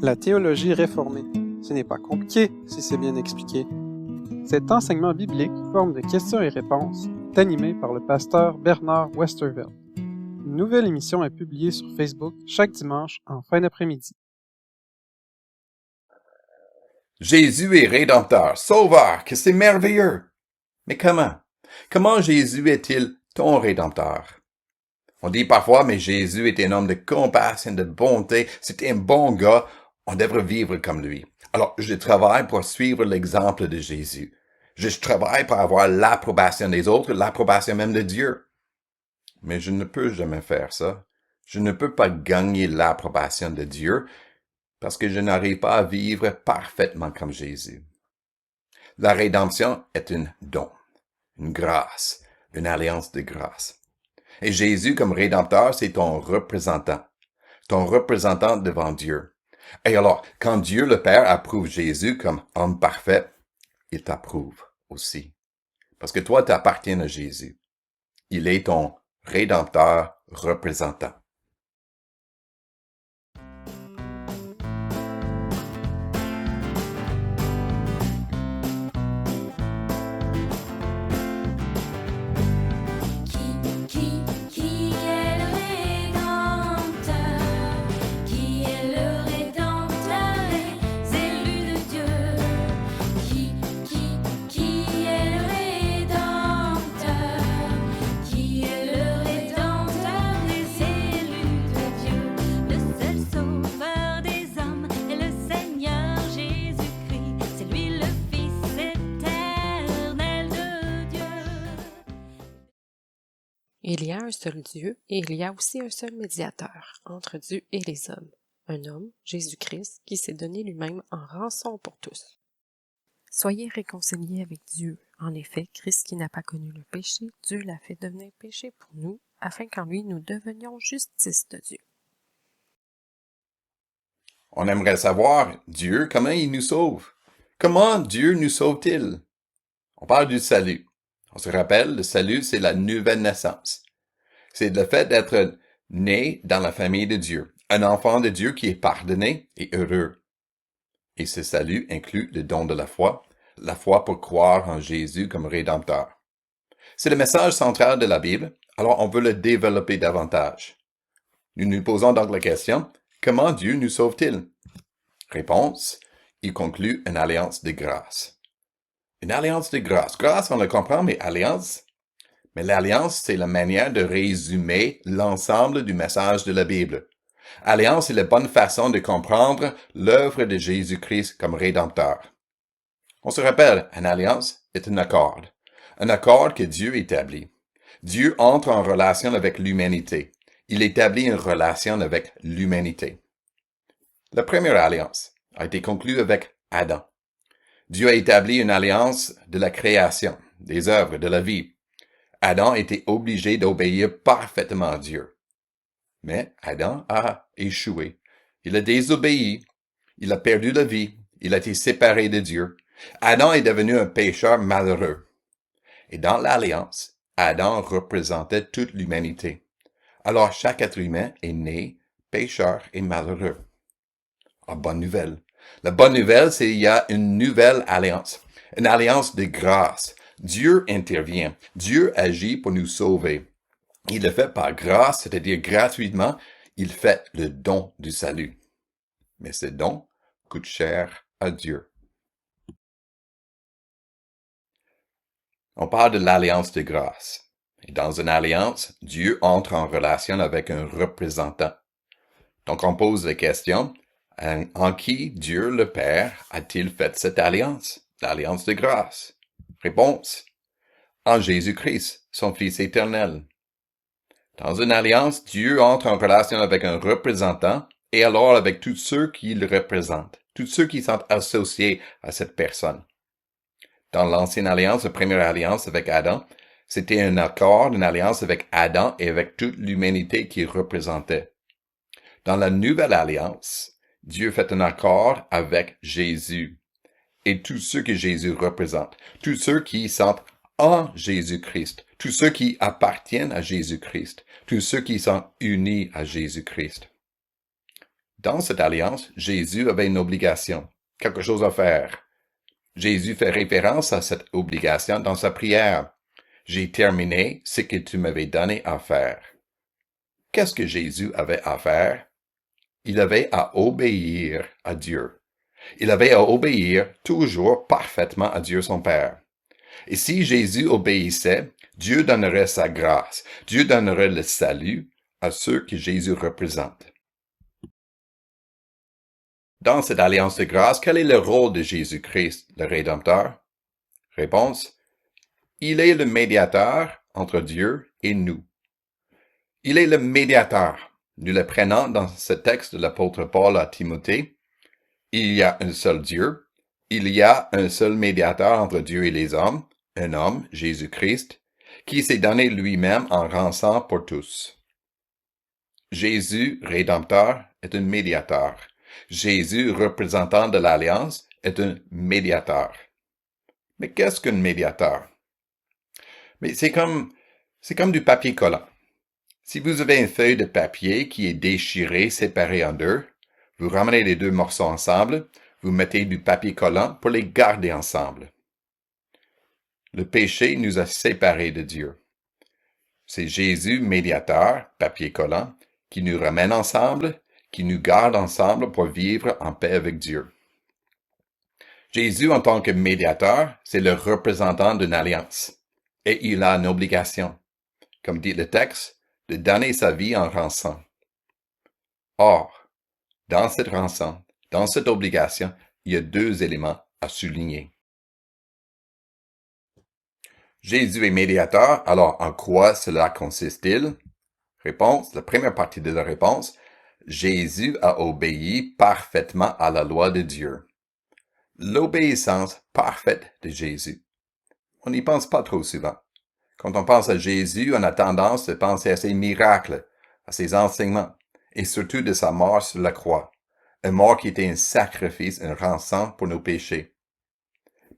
La théologie réformée. Ce n'est pas compliqué si c'est bien expliqué. Cet enseignement biblique, forme de questions et réponses, est animé par le pasteur Bernard Westervelt. Une nouvelle émission est publiée sur Facebook chaque dimanche en fin d'après-midi. Jésus est rédempteur, sauveur, que c'est merveilleux. Mais comment? Comment Jésus est-il ton rédempteur? On dit parfois, mais Jésus est un homme de compassion, de bonté, c'est un bon gars, on devrait vivre comme lui. Alors, je travaille pour suivre l'exemple de Jésus. Je travaille pour avoir l'approbation des autres, l'approbation même de Dieu. Mais je ne peux jamais faire ça. Je ne peux pas gagner l'approbation de Dieu parce que je n'arrive pas à vivre parfaitement comme Jésus. La rédemption est un don, une grâce, une alliance de grâce. Et Jésus, comme rédempteur, c'est ton représentant devant Dieu. Et alors, quand Dieu le Père approuve Jésus comme homme parfait, il t'approuve aussi. Parce que toi, tu appartiens à Jésus. Il est ton rédempteur représentant. Il y a un seul Dieu et il y a aussi un seul médiateur entre Dieu et les hommes, un homme, Jésus-Christ, qui s'est donné lui-même en rançon pour tous. Soyez réconciliés avec Dieu. En effet, Christ qui n'a pas connu le péché, Dieu l'a fait devenir péché pour nous, afin qu'en lui nous devenions justice de Dieu. On aimerait savoir, Dieu, comment il nous sauve? Comment Dieu nous sauve-t-il? On parle du salut. On se rappelle, le salut, c'est la nouvelle naissance. C'est le fait d'être né dans la famille de Dieu, un enfant de Dieu qui est pardonné et heureux. Et ce salut inclut le don de la foi pour croire en Jésus comme rédempteur. C'est le message central de la Bible, alors on veut le développer davantage. Nous nous posons donc la question, comment Dieu nous sauve-t-il? Réponse, il conclut une alliance de grâce. Une alliance de grâce. Grâce, on le comprend, mais alliance? Mais l'alliance, c'est la manière de résumer l'ensemble du message de la Bible. Alliance est la bonne façon de comprendre l'œuvre de Jésus-Christ comme rédempteur. On se rappelle, une alliance est un accord que Dieu établit. Dieu entre en relation avec l'humanité. Il établit une relation avec l'humanité. La première alliance a été conclue avec Adam. Dieu a établi une alliance de la création, des œuvres, de la vie. Adam était obligé d'obéir parfaitement à Dieu. Mais Adam a échoué. Il a désobéi. Il a perdu la vie. Il a été séparé de Dieu. Adam est devenu un pécheur malheureux. Et dans l'alliance, Adam représentait toute l'humanité. Alors chaque être humain est né pécheur et malheureux. Ah, bonne nouvelle. La bonne nouvelle, c'est qu'il y a une nouvelle alliance. Une alliance de grâce. Dieu intervient. Dieu agit pour nous sauver. Il le fait par grâce, c'est-à-dire gratuitement. Il fait le don du salut. Mais ce don coûte cher à Dieu. On parle de l'alliance de grâce. Et dans une alliance, Dieu entre en relation avec un représentant. Donc on pose la question, en qui Dieu le Père a-t-il fait cette alliance? L'alliance de grâce. Réponse. En Jésus-Christ, son Fils éternel. Dans une alliance, Dieu entre en relation avec un représentant et alors avec tous ceux qui le représentent, tous ceux qui sont associés à cette personne. Dans l'ancienne alliance, la première alliance avec Adam, c'était un accord, une alliance avec Adam et avec toute l'humanité qu'il représentait. Dans la nouvelle alliance, Dieu fait un accord avec Jésus et tous ceux que Jésus représente, tous ceux qui sont en Jésus-Christ, tous ceux qui appartiennent à Jésus-Christ, tous ceux qui sont unis à Jésus-Christ. Dans cette alliance, Jésus avait une obligation, quelque chose à faire. Jésus fait référence à cette obligation dans sa prière. J'ai terminé ce que tu m'avais donné à faire. Qu'est-ce que Jésus avait à faire? Il avait à obéir à Dieu. Il avait à obéir toujours parfaitement à Dieu son Père. Et si Jésus obéissait, Dieu donnerait sa grâce, Dieu donnerait le salut à ceux que Jésus représente. Dans cette alliance de grâce, quel est le rôle de Jésus-Christ, le Rédempteur? Réponse: il est le médiateur entre Dieu et nous. Il est le médiateur. Nous le prenons dans ce texte de l'apôtre Paul à Timothée. Il y a un seul Dieu. Il y a un seul médiateur entre Dieu et les hommes, un homme, Jésus-Christ, qui s'est donné lui-même en rançon pour tous. Jésus, Rédempteur, est un médiateur. Jésus, représentant de l'Alliance, est un médiateur. Mais qu'est-ce qu'un médiateur? Mais c'est comme du papier collant. Si vous avez une feuille de papier qui est déchirée, séparée en deux, vous ramenez les deux morceaux ensemble, vous mettez du papier collant pour les garder ensemble. Le péché nous a séparés de Dieu. C'est Jésus, médiateur, papier collant, qui nous ramène ensemble, qui nous garde ensemble pour vivre en paix avec Dieu. Jésus, en tant que médiateur, c'est le représentant d'une alliance. Et il a une obligation, comme dit le texte, de donner sa vie en rançon. Or, dans cette rançon, dans cette obligation, il y a deux éléments à souligner. Jésus est médiateur, alors en quoi cela consiste-t-il? Réponse, la première partie de la réponse, Jésus a obéi parfaitement à la loi de Dieu. L'obéissance parfaite de Jésus. On n'y pense pas trop souvent. Quand on pense à Jésus, on a tendance à penser à ses miracles, à ses enseignements, et surtout de sa mort sur la croix. Une mort qui était un sacrifice, un rançon pour nos péchés.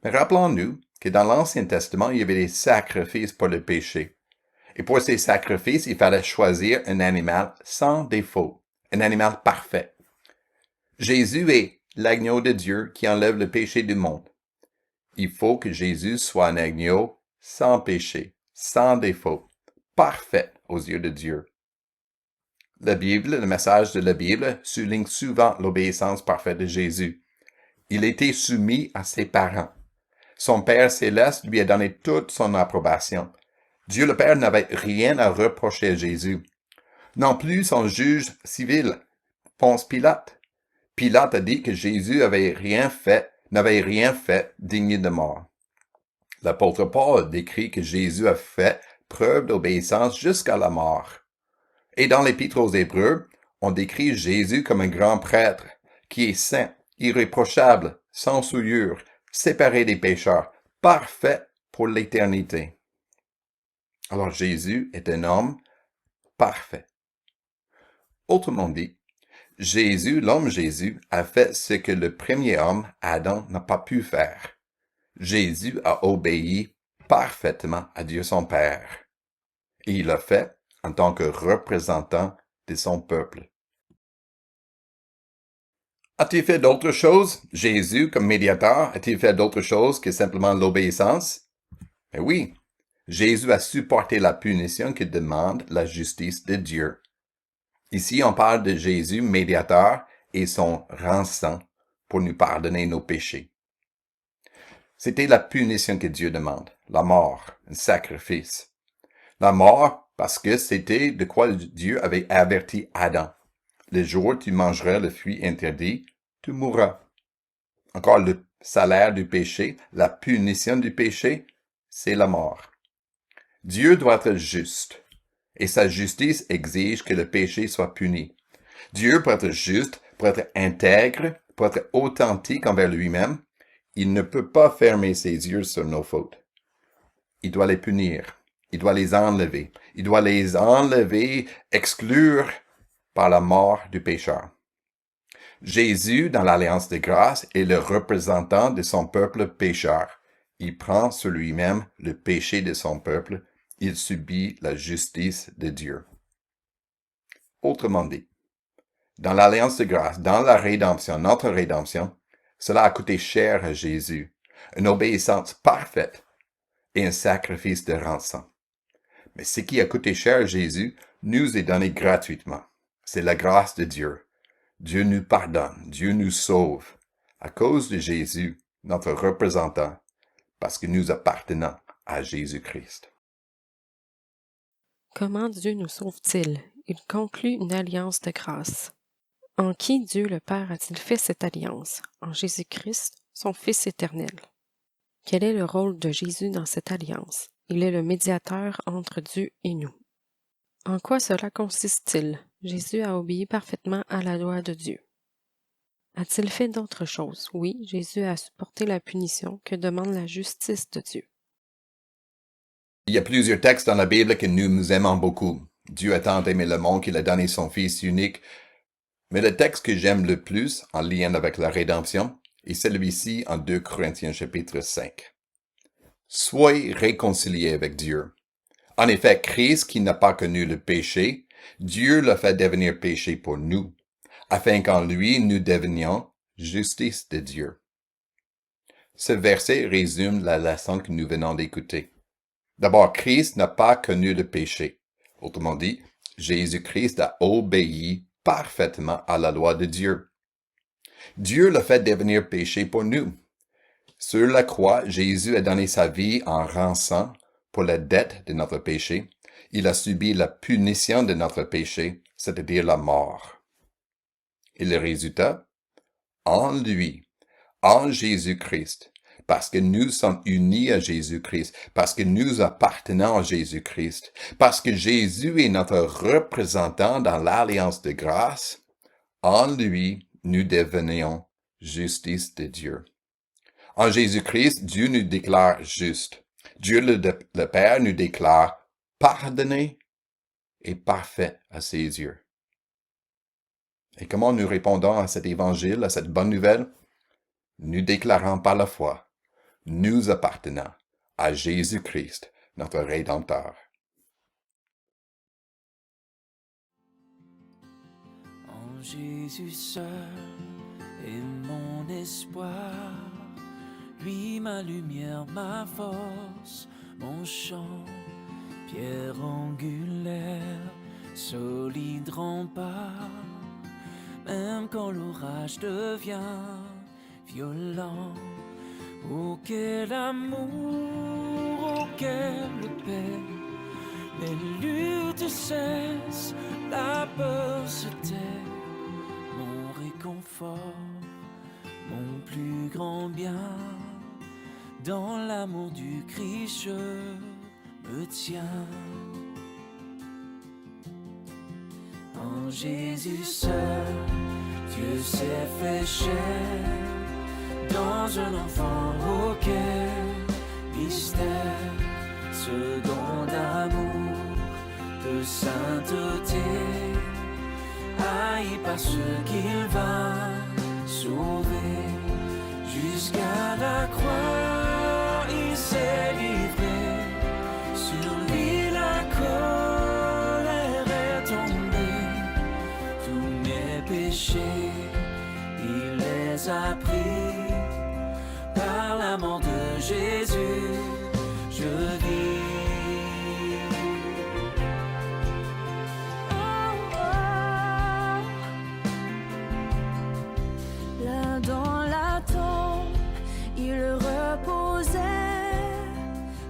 Mais rappelons-nous que dans l'Ancien Testament, il y avait des sacrifices pour le péché. Et pour ces sacrifices, il fallait choisir un animal sans défaut, un animal parfait. Jésus est l'agneau de Dieu qui enlève le péché du monde. Il faut que Jésus soit un agneau sans péché, sans défaut, parfait aux yeux de Dieu. La Bible, le message de la Bible, souligne souvent l'obéissance parfaite de Jésus. Il était soumis à ses parents. Son Père céleste lui a donné toute son approbation. Dieu le Père n'avait rien à reprocher à Jésus. Non plus son juge civil, Ponce Pilate. Pilate a dit que Jésus n'avait rien fait digne de mort. L'apôtre Paul décrit que Jésus a fait preuve d'obéissance jusqu'à la mort. Et dans l'Épître aux Hébreux, on décrit Jésus comme un grand prêtre, qui est saint, irréprochable, sans souillure, séparé des pécheurs, parfait pour l'éternité. Alors Jésus est un homme parfait. Autrement dit, Jésus, l'homme Jésus, a fait ce que le premier homme, Adam, n'a pas pu faire. Jésus a obéi parfaitement à Dieu son Père. Et il l'a fait en tant que représentant de son peuple. A-t-il fait d'autres choses? Jésus, comme médiateur, a-t-il fait d'autres choses que simplement l'obéissance? Mais oui, Jésus a supporté la punition que demande la justice de Dieu. Ici, on parle de Jésus, médiateur, et son rançon pour nous pardonner nos péchés. C'était la punition que Dieu demande, la mort, un sacrifice. La mort, parce que c'était de quoi Dieu avait averti Adam. Le jour où tu mangeras le fruit interdit, tu mourras. Encore le salaire du péché, la punition du péché, c'est la mort. Dieu doit être juste, et sa justice exige que le péché soit puni. Dieu, pour être juste, pour être intègre, pour être authentique envers lui-même, il ne peut pas fermer ses yeux sur nos fautes. Il doit les punir. Il doit les enlever. Il doit les enlever, exclure par la mort du pécheur. Jésus, dans l'Alliance de grâce, est le représentant de son peuple pécheur. Il prend sur lui-même le péché de son peuple. Il subit la justice de Dieu. Autrement dit, Dans l'alliance de grâce, dans la rédemption, notre rédemption, cela a coûté cher à Jésus, une obéissance parfaite et un sacrifice de rançon. Mais ce qui a coûté cher à Jésus nous est donné gratuitement. C'est la grâce de Dieu. Dieu nous pardonne, Dieu nous sauve, à cause de Jésus, notre représentant, parce que nous appartenons à Jésus-Christ. Comment Dieu nous sauve-t-il? Il conclut une alliance de grâce. En qui Dieu le Père a-t-il fait cette alliance? En Jésus-Christ, son Fils éternel. Quel est le rôle de Jésus dans cette alliance? Il est le médiateur entre Dieu et nous. En quoi cela consiste-t-il? Jésus a obéi parfaitement à la loi de Dieu. A-t-il fait d'autres choses? Oui, Jésus a supporté la punition que demande la justice de Dieu. Il y a plusieurs textes dans la Bible que nous aimons beaucoup. Dieu a tant aimé le monde qu'il a donné son Fils unique. Mais le texte que j'aime le plus en lien avec la rédemption est celui-ci en 2 Corinthiens chapitre 5. Soyez réconciliés avec Dieu. En effet, Christ qui n'a pas connu le péché, Dieu l'a fait devenir péché pour nous, afin qu'en lui nous devenions justice de Dieu. Ce verset résume la leçon que nous venons d'écouter. D'abord, Christ n'a pas connu le péché. Autrement dit, Jésus-Christ a obéi parfaitement à la loi de Dieu. Dieu l'a fait devenir péché pour nous. Sur la croix, Jésus a donné sa vie en rançon pour la dette de notre péché. Il a subi la punition de notre péché, c'est-à-dire la mort. Et le résultat? En lui, en Jésus-Christ, parce que nous sommes unis à Jésus-Christ, parce que nous appartenons à Jésus-Christ, parce que Jésus est notre représentant dans l'alliance de grâce, en lui, nous devenions justice de Dieu. En Jésus-Christ, Dieu nous déclare juste. Dieu le Père nous déclare pardonné et parfait à ses yeux. Et comment nous répondons à cet évangile, à cette bonne nouvelle? Nous déclarons par la foi, nous appartenons à Jésus-Christ, notre Rédempteur. En Jésus seul est mon espoir, lui ma lumière, ma force, mon chant, pierre angulaire, solide rempart, même quand l'orage devient violent. Oh quel amour, oh quelle paix, les luttes cessent, la peur se tait, mon réconfort, mon plus grand bien, dans l'amour du Christ je me tiens. En Jésus seul, Dieu s'est fait chair, dans un enfant auquel mystère, second d'amour, de sainteté, haï par ceux qu'il va sauver, jusqu'à la croix il s'est livré, sur lui la colère est tombée, tous mes péchés il les a pris. Par la mort de Jésus, je vis. Là dans la tombe, il reposait,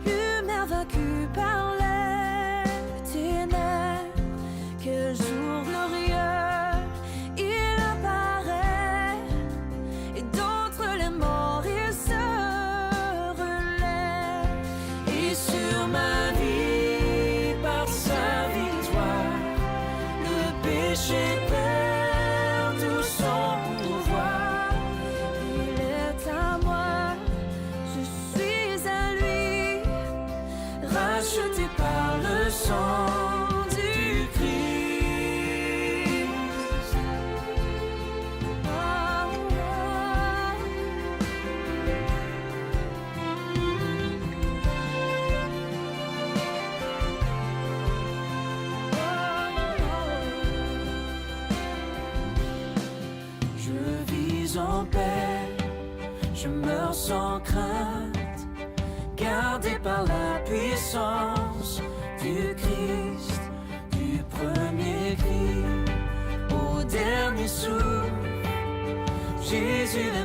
lumière vaincue par les ténèbres. Quel jour glorieux, il apparaît, et d'entre les morts il se relève, et sur sans paix, je meurs sans crainte, gardé par la puissance du Christ, du premier cri au dernier souffle. Jésus le